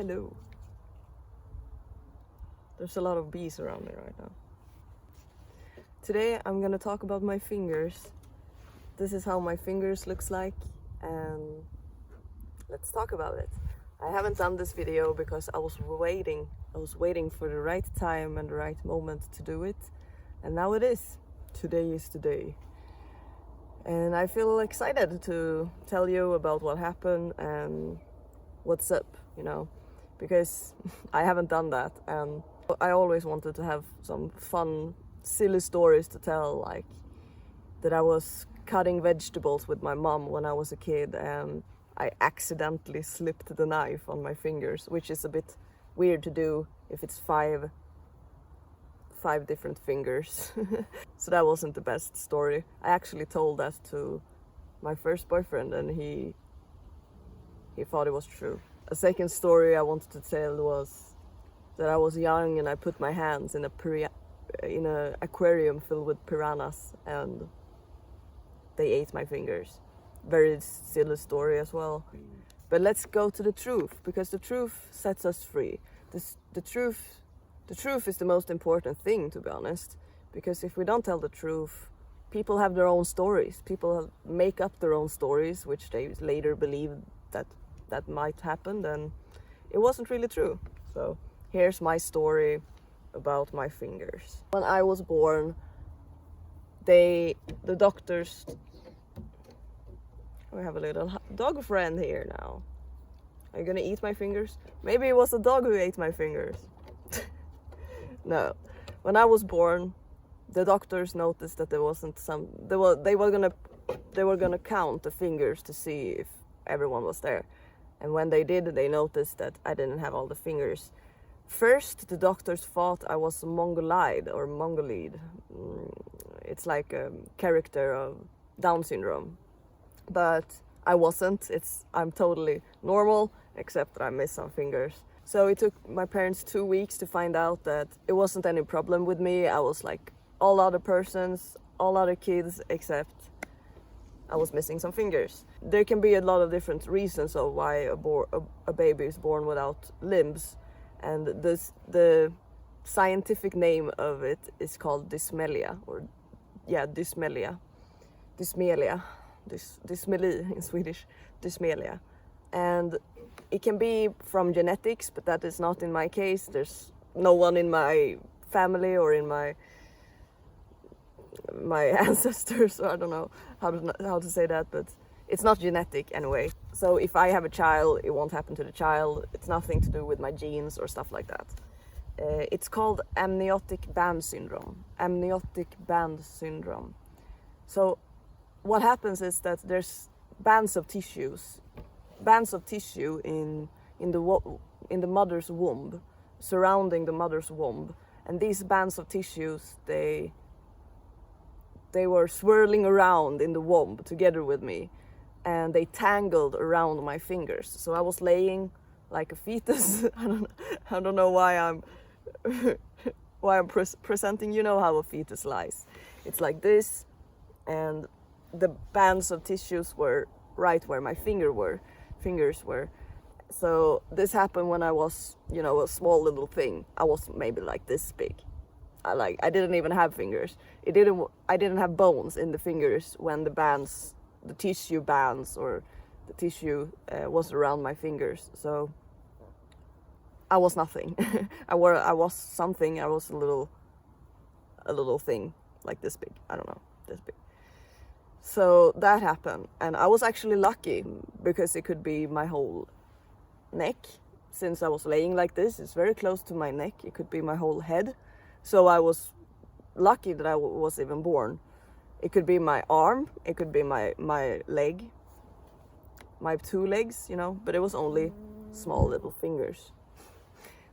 Hello. There's a lot of bees around me right now. Today I'm gonna talk about my fingers. This is how my fingers looks like, and let's talk about it. I haven't done this video because I was waiting for the right time and the right moment to do it, and now it is. Today is the day. And I feel excited to tell you about what happened and what's up, because I haven't done that, and I always wanted to have some fun, silly stories to tell, like that I was cutting vegetables with my mom when I was a kid and I accidentally slipped the knife on my fingers, which is a bit weird to do if it's five different fingers. So that wasn't the best story. I actually told that to my first boyfriend and he thought it was true. A second story I wanted to tell was that I was young and I put my hands in a aquarium filled with piranhas and they ate my fingers. Very silly story as well. But let's go to the truth, because the truth sets us free. The truth is the most important thing, to be honest, because if we don't tell the truth, people have their own stories. People make up their own stories, which they later believe that might happen, then it wasn't really true. So here's my story about my fingers. When I was born, the doctors... We have a little dog friend here now. Are you gonna eat my fingers? Maybe it was a dog who ate my fingers. No. When I was born, the doctors noticed that there wasn't some... They were gonna count the fingers to see if everyone was there. And when they did, they noticed that I didn't have all the fingers. First, the doctors thought I was mongoloid. It's like a character of Down syndrome. But I wasn't. I'm totally normal, except that I missed some fingers. So it took my parents 2 weeks to find out that it wasn't any problem with me. I was like all other persons, all other kids, except I was missing some fingers. There can be a lot of different reasons of why a baby is born without limbs, and the scientific name of it is called dysmelia, dysmelia in Swedish, dysmelia. And it can be from genetics, but that is not in my case. There's no one in my family or in my ancestors, or I don't know how to say that, but it's not genetic anyway. So if I have a child, it won't happen to the child. It's nothing to do with my genes or stuff like that. It's called amniotic band syndrome. So what happens is that there's bands of tissue in the mother's womb, surrounding the mother's womb, and these bands of tissues, they were swirling around in the womb together with me, and they tangled around my fingers. So I was laying like a fetus. I don't know why I'm presenting. You know how a fetus lies. It's like this, and the bands of tissues were right where my fingers were. So this happened when I was, a small little thing. I was maybe like this big. I didn't even have fingers. I didn't have bones in the fingers when the tissue bands or the tissue was around my fingers. So I was nothing. I was something. I was a little thing like this big. I don't know, this big. So that happened, and I was actually lucky because it could be my whole neck. Since I was laying like this, it's very close to my neck. It could be my whole head. So I was lucky that I was even born. It could be my arm, it could be my leg, my 2 legs, but it was only small little fingers.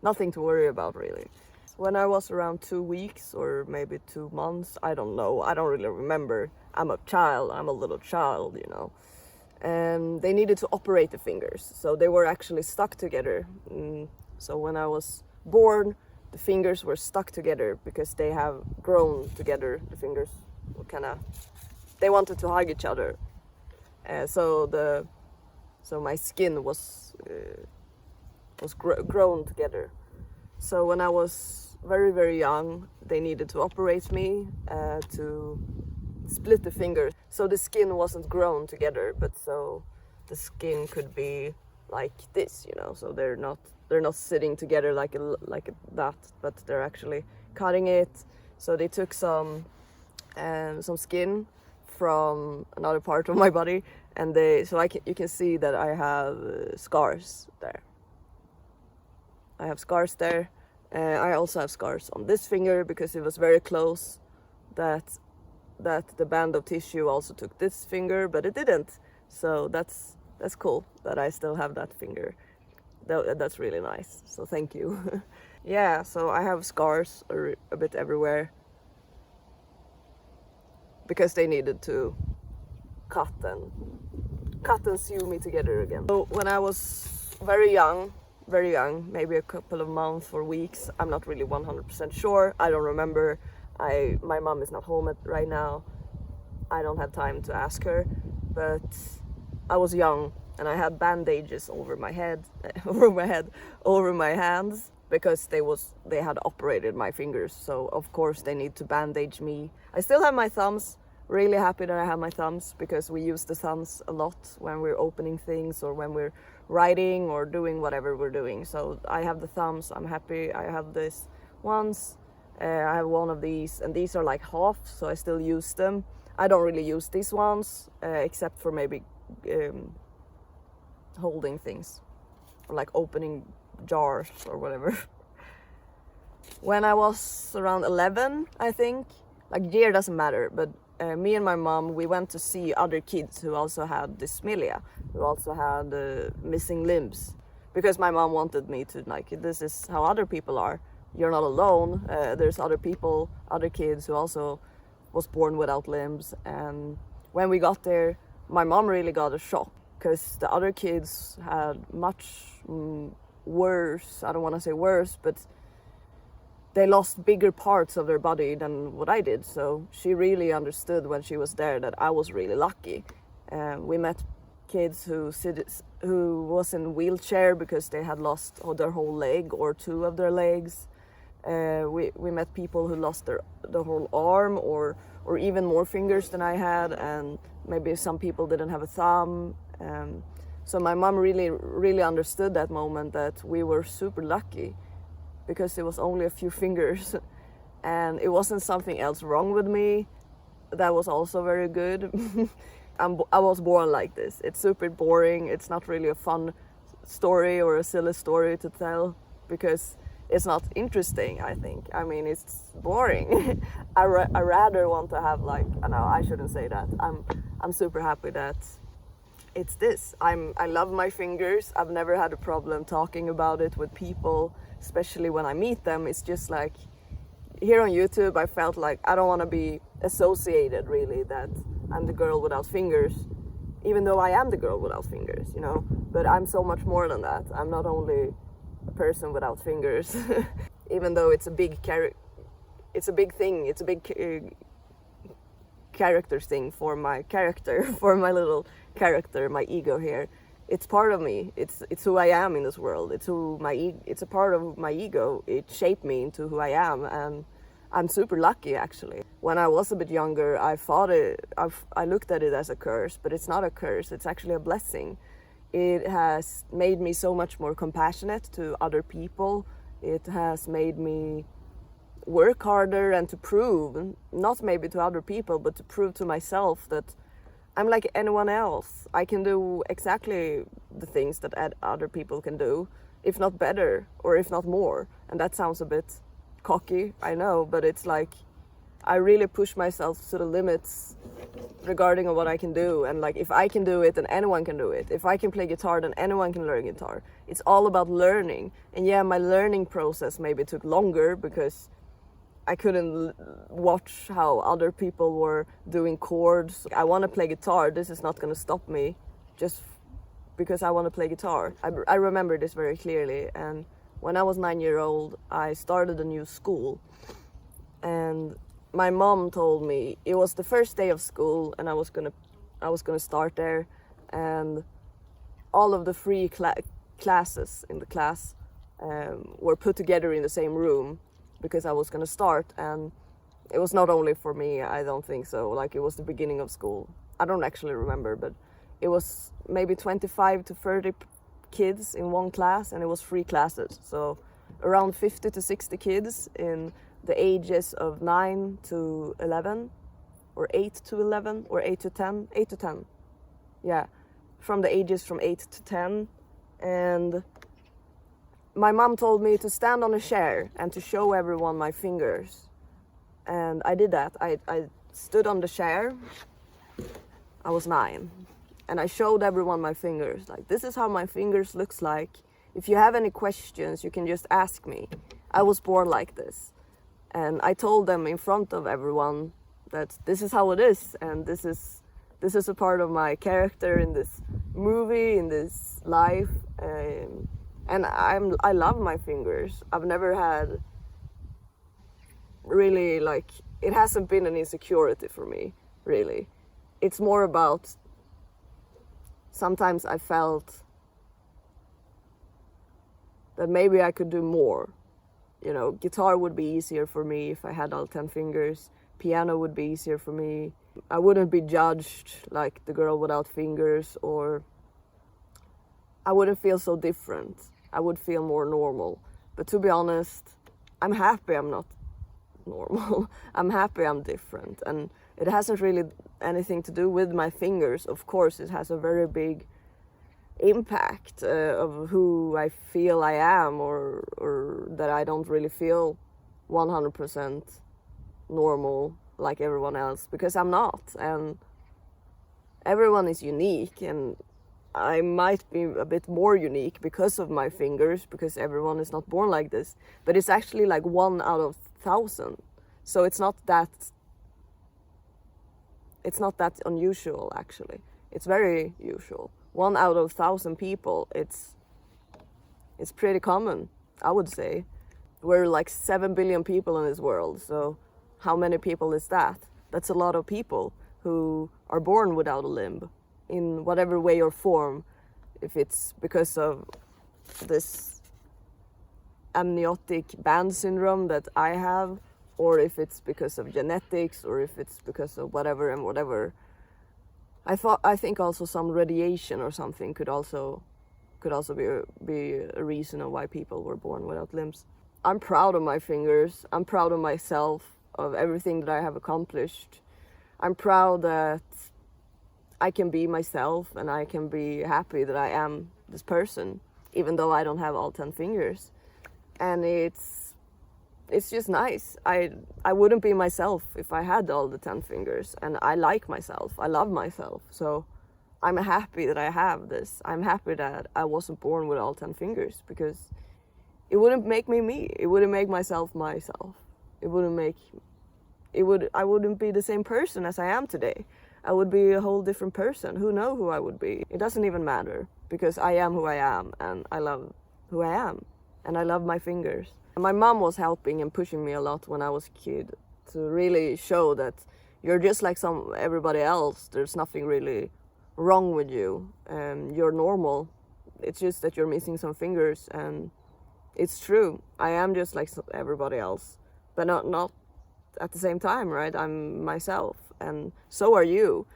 Nothing to worry about, really. When I was around 2 weeks or maybe 2 months, I don't know, I don't really remember. I'm a little child, And they needed to operate the fingers, so they were actually stuck together. So when I was born, the fingers were stuck together because they have grown together. The fingers were they wanted to hug each other. So my skin was was grown together. So when I was very, very young, they needed to operate me to split the fingers. So the skin wasn't grown together, but so the skin could be like this, you know. So they're not sitting together like that, but they're actually cutting it. So they took some skin from another part of my body, and you can see that I have scars there. I have scars there. I also have scars on this finger because it was very close that the band of tissue also took this finger, but it didn't. So that's cool that I still have that finger. That's really nice. So thank you. Yeah, so I have scars a bit everywhere because they needed to cut and sew me together again. So when I was very young, maybe a couple of months or weeks, I'm not really 100% sure. I don't remember. My mom is not home right now. I don't have time to ask her, but I was young and I had bandages over my head, over my hands, because they had operated my fingers. So of course they need to bandage me. I still have my thumbs. Really happy that I have my thumbs, because we use the thumbs a lot when we're opening things or when we're writing or doing whatever we're doing. So I have the thumbs. I'm happy. I have this ones. I have one of these, and these are like half, so I still use them. I don't really use these ones except for maybe holding things, or like opening jars or whatever. When I was around 11, I think, like year doesn't matter, but me and my mom, we went to see other kids who also had dysmelia, who also had missing limbs, because my mom wanted me to, like, this is how other people are. You're not alone. There's other people, other kids who also was born without limbs. And when we got there, my mom really got a shock, because the other kids had much worse, I don't want to say worse, but they lost bigger parts of their body than what I did. So she really understood when she was there that I was really lucky. We met kids who was in wheelchair because they had lost their whole leg or two of their legs. We met people who lost the whole arm or even more fingers than I had, and maybe some people didn't have a thumb. So my mom really understood that moment, that we were super lucky, because it was only a few fingers and it wasn't something else wrong with me. That was also very good. I was born like this. It's super boring. It's not really a fun story or a silly story to tell, because it's not interesting, I think. I mean, it's boring. I rather want to have, like, I know I shouldn't say that. I'm super happy that it's this. I love my fingers. I've never had a problem talking about it with people, especially when I meet them. It's just like, here on YouTube, I felt like I don't want to be associated really that I'm the girl without fingers, even though I am the girl without fingers, you know. But I'm so much more than that. I'm not only a person without fingers, even though it's a big it's a big thing. It's a big character thing for my character, for my little character, my ego here. It's part of me. It's who I am in this world. It's a part of my ego. It shaped me into who I am, and I'm super lucky actually. When I was a bit younger, I looked at it as a curse, but it's not a curse. It's actually a blessing. It has made me so much more compassionate to other people. It has made me work harder and to prove, not maybe to other people, but to prove to myself that I'm like anyone else. I can do exactly the things that other people can do, if not better, or if not more. And that sounds a bit cocky, I know, but it's like I really push myself to the limits regarding what I can do. And like, if I can do it, then anyone can do it. If I can play guitar, then anyone can learn guitar. It's all about learning. And yeah, my learning process maybe took longer because I couldn't watch how other people were doing chords. I want to play guitar. This is not going to stop me just because I want to play guitar. I remember this very clearly. And when I was 9 years old, I started a new school. And my mom told me it was the first day of school, and I was gonna start there. And all of the free classes in the class were put together in the same room because I was going to start, and it was not only for me, I don't think so. Like, it was the beginning of school. I don't actually remember, but it was maybe 25 to 30 kids in one class, and it was 3 classes. So around 50 to 60 kids in the ages of 9 to 11, or 8 to 11, or 8 to 10. 8 to 10. Yeah, from the ages from 8 to 10. And my mom told me to stand on a chair and to show everyone my fingers. And I did that. I stood on the chair. I was 9. And I showed everyone my fingers. Like, this is how my fingers looks like. If you have any questions, you can just ask me. I was born like this. And I told them in front of everyone that this is how it is. And this is a part of my character in this movie, in this life. And I love my fingers. I've never had really, like, it hasn't been an insecurity for me, really. It's more about, sometimes I felt that maybe I could do more. You know, guitar would be easier for me if I had all 10 fingers. Piano would be easier for me. I wouldn't be judged like the girl without fingers, or I wouldn't feel so different. I would feel more normal. But to be honest, I'm happy I'm not normal. I'm happy I'm different. And it hasn't really anything to do with my fingers. Of course, it has a very big impact of who I feel I am, or that I don't really feel 100% normal like everyone else, because I'm not. And everyone is unique, and I might be a bit more unique because of my fingers, because everyone is not born like this. But it's actually like 1 out of 1,000. So it's not that unusual, actually. It's very usual. 1 out of 1,000 people, it's pretty common, I would say. We're like 7 billion people in this world, so how many people is that? That's a lot of people who are born without a limb, in whatever way or form. If it's because of this amniotic band syndrome that I have, or if it's because of genetics, or if it's because of whatever and whatever. I think also some radiation or something could also be a reason of why people were born without limbs. I'm proud of my fingers. I'm proud of myself, of everything that I have accomplished. I'm proud that I can be myself, and I can be happy that I am this person, even though I don't have all 10 fingers. And it's just nice. I wouldn't be myself if I had all the 10 fingers, and I like myself. I love myself. So I'm happy that I have this. I'm happy that I wasn't born with all 10 fingers, because it wouldn't make me me. It wouldn't make myself myself. I wouldn't be the same person as I am today. I would be a whole different person. Who knows who I would be? It doesn't even matter, because I am who I am, and I love who I am, and I love my fingers. And my mom was helping and pushing me a lot when I was a kid, to really show that you're just like everybody else. There's nothing really wrong with you, and you're normal. It's just that you're missing some fingers, and it's true. I am just like everybody else, but not at the same time, right? I'm myself, and so are you.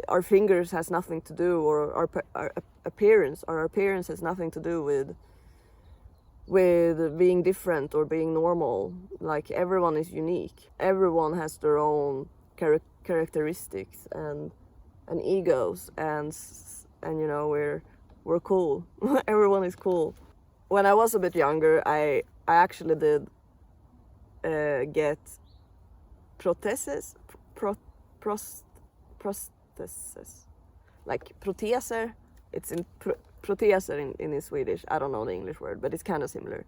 Our fingers has nothing to do, or our appearance. Our appearance has nothing to do with being different or being normal. Like, everyone is unique. Everyone has their own characteristics and egos, and you know, we're cool. Everyone is cool. When I was a bit younger, I actually did get prostheses, like proteser. It's in proteser in Swedish. I don't know the English word, but it's kind of similar.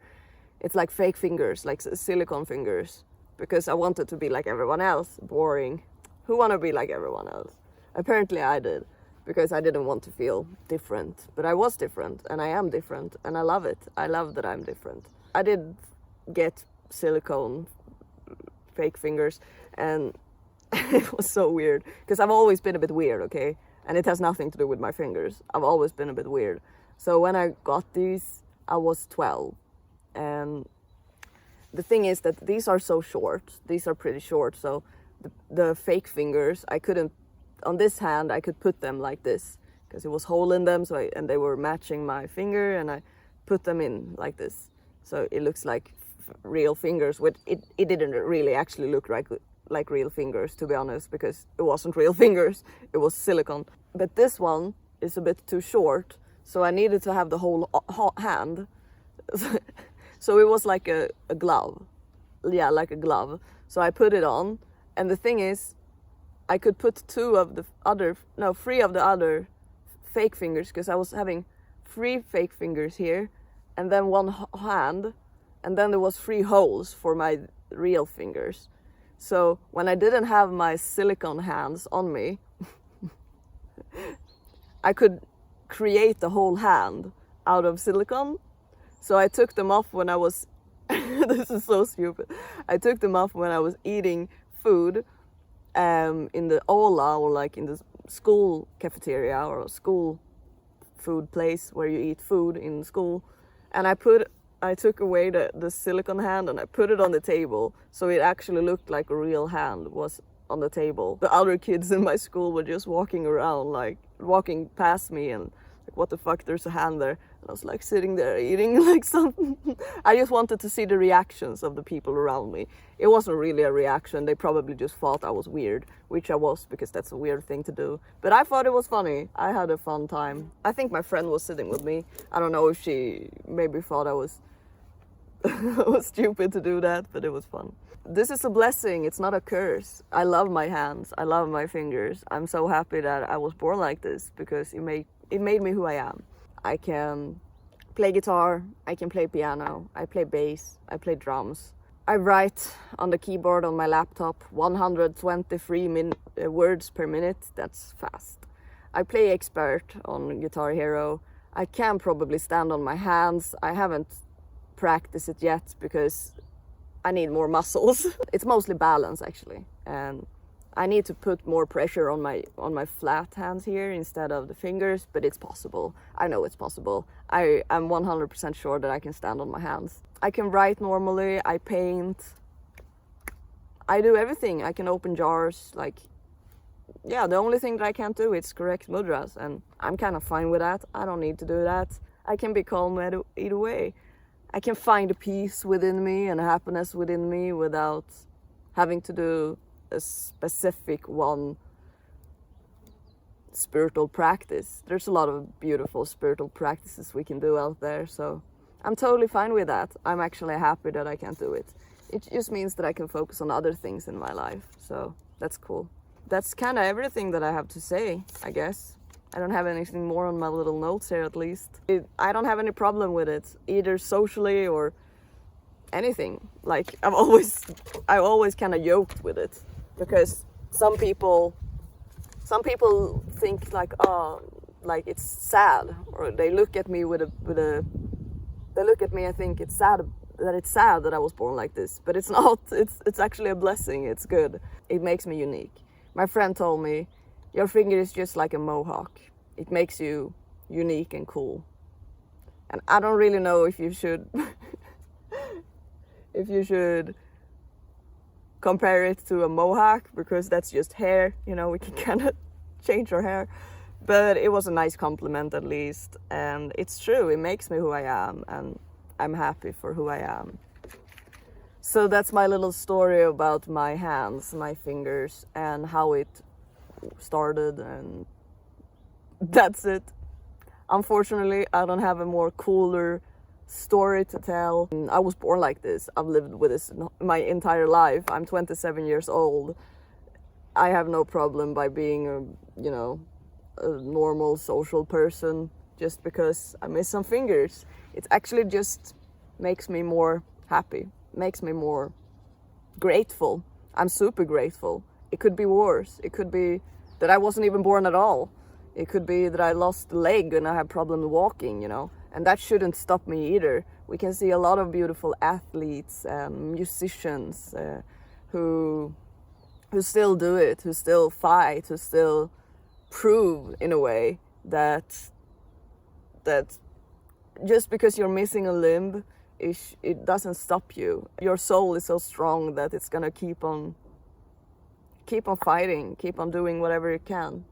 It's like fake fingers, like silicone fingers, because I wanted to be like everyone else. Boring. Who want to be like everyone else? Apparently I did, because I didn't want to feel different. But I was different, and I am different, and I love it. I love that I'm different. I did get silicone fake fingers, and it was so weird, because I've always been a bit weird, okay? And it has nothing to do with my fingers. I've always been a bit weird. So when I got these, I was 12. And the thing is that these are so short. These are pretty short. So the fake fingers, I couldn't, on this hand, I could put them like this because it was hole in them. And they were matching my finger, and I put them in like this. So it looks like real fingers. It didn't really actually look like real fingers, to be honest, because it wasn't real fingers. It was silicone. But this one is a bit too short. So I needed to have the whole hand. So it was like a glove. Yeah, like a glove. So I put it on. And the thing is, I could put three of the other fake fingers, because I was having 3 fake fingers here and then 1 hand. And then there was 3 holes for my real fingers. So when I didn't have my silicone hands on me, I could create the whole hand out of silicone. So I took them off when I was, this is so stupid. I took them off when I was eating food in the aula, or like in the school cafeteria or a school food place where you eat food in school. And I took away the silicone hand and I put it on the table, so it actually looked like a real hand was on the table. The other kids in my school were just walking around, like walking past me, and like, what the fuck, there's a hand there. And I was like sitting there eating like something. I just wanted to see the reactions of the people around me. It wasn't really a reaction. They probably just thought I was weird, which I was, because that's a weird thing to do. But I thought it was funny. I had a fun time. I think my friend was sitting with me. I don't know if she maybe thought I was was stupid to do that, but it was fun. This is a blessing. It's not a curse. I love my hands. I love my fingers. I'm so happy that I was born like this, because it made me who I am. I can play guitar, I can play piano, I play bass, I play drums. I write on the keyboard on my laptop 123 words per minute. That's fast. I play expert on Guitar Hero. I can probably stand on my hands. I haven't practiced it yet because I need more muscles. It's mostly balance, actually, and I need to put more pressure on my flat hands here instead of the fingers, but it's possible. I know it's possible. I'm 100% sure that I can stand on my hands. I can write normally, I paint, I do everything. I can open jars, like, yeah, the only thing that I can't do is correct mudras, and I'm kind of fine with that. I don't need to do that. I can be calm either way. I can find a peace within me and a happiness within me without having to do a specific one spiritual practice. There's a lot of beautiful spiritual practices we can do out there, so I'm totally fine with that. I'm actually happy that I can't do it. It just means that I can focus on other things in my life, so that's cool. That's kind of everything that I have to say, I guess. I don't have anything more on my little notes here, at least. I don't have any problem with it, either socially or anything. Like, I've always kind of joked with it, because some people think like, oh, like it's sad, or they look at me they look at me and think it's sad that I was born like this, but it's not. It's actually a blessing. It's good. It makes me unique. My friend told me, your finger is just like a mohawk. It makes you unique and cool. And I don't really know if you should compare it to a mohawk, because that's just hair, you know, we can kind of change our hair. But it was a nice compliment, at least, and it's true, it makes me who I am, and I'm happy for who I am. So that's my little story about my hands, my fingers, and how it started, and that's it. Unfortunately, I don't have a more cooler story to tell. I was born like this. I've lived with this my entire life. I'm 27 years old. I have no problem by being a normal social person just because I miss some fingers. It actually just makes me more happy, makes me more grateful. I'm super grateful. It could be worse. It could be that I wasn't even born at all. It could be that I lost a leg and I have problems walking, you know, and that shouldn't stop me either. We can see a lot of beautiful athletes and musicians who still do it, who still fight, who still prove in a way that just because you're missing a limb, it doesn't stop you. Your soul is so strong that it's gonna keep on fighting, keep on doing whatever it can.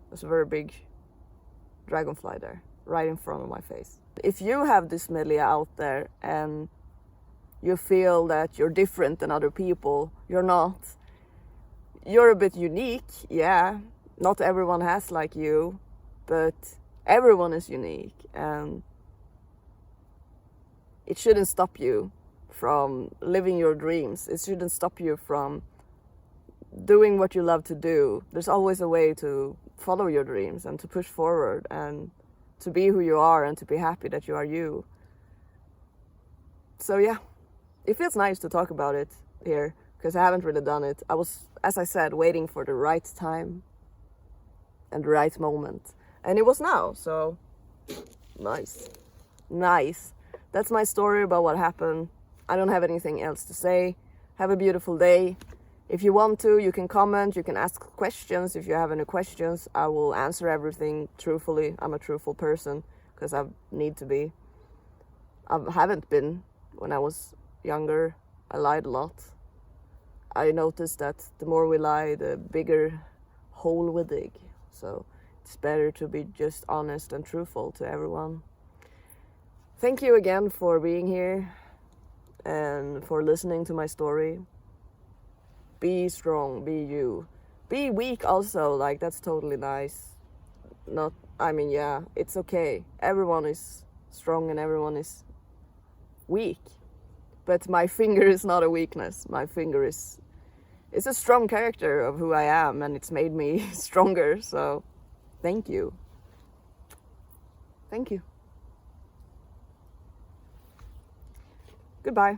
There's a very big dragonfly there, right in front of my face. If you have dysmelia out there and you feel that you're different than other people, you're not. You're a bit unique, yeah. Not everyone has like you, but everyone is unique, and it shouldn't stop you from living your dreams. It shouldn't stop you from doing what you love to do. There's always a way to follow your dreams and to push forward and to be who you are and to be happy that you are you. So yeah, it feels nice to talk about it here because I haven't really done it. I was, as I said, waiting for the right time and the right moment. And it was now, so nice. Nice. That's my story about what happened. I don't have anything else to say. Have a beautiful day. If you want to, you can comment, you can ask questions. If you have any questions, I will answer everything truthfully. I'm a truthful person because I need to be. I haven't been when I was younger. I lied a lot. I noticed that the more we lie, the bigger hole we dig. So it's better to be just honest and truthful to everyone. Thank you again for being here and for listening to my story. Be strong, be you. Be weak also, like that's totally nice. Yeah, it's okay. Everyone is strong and everyone is weak. But my finger is not a weakness. My finger is it's a strong character of who I am, and it's made me stronger, so thank you. Thank you. Goodbye.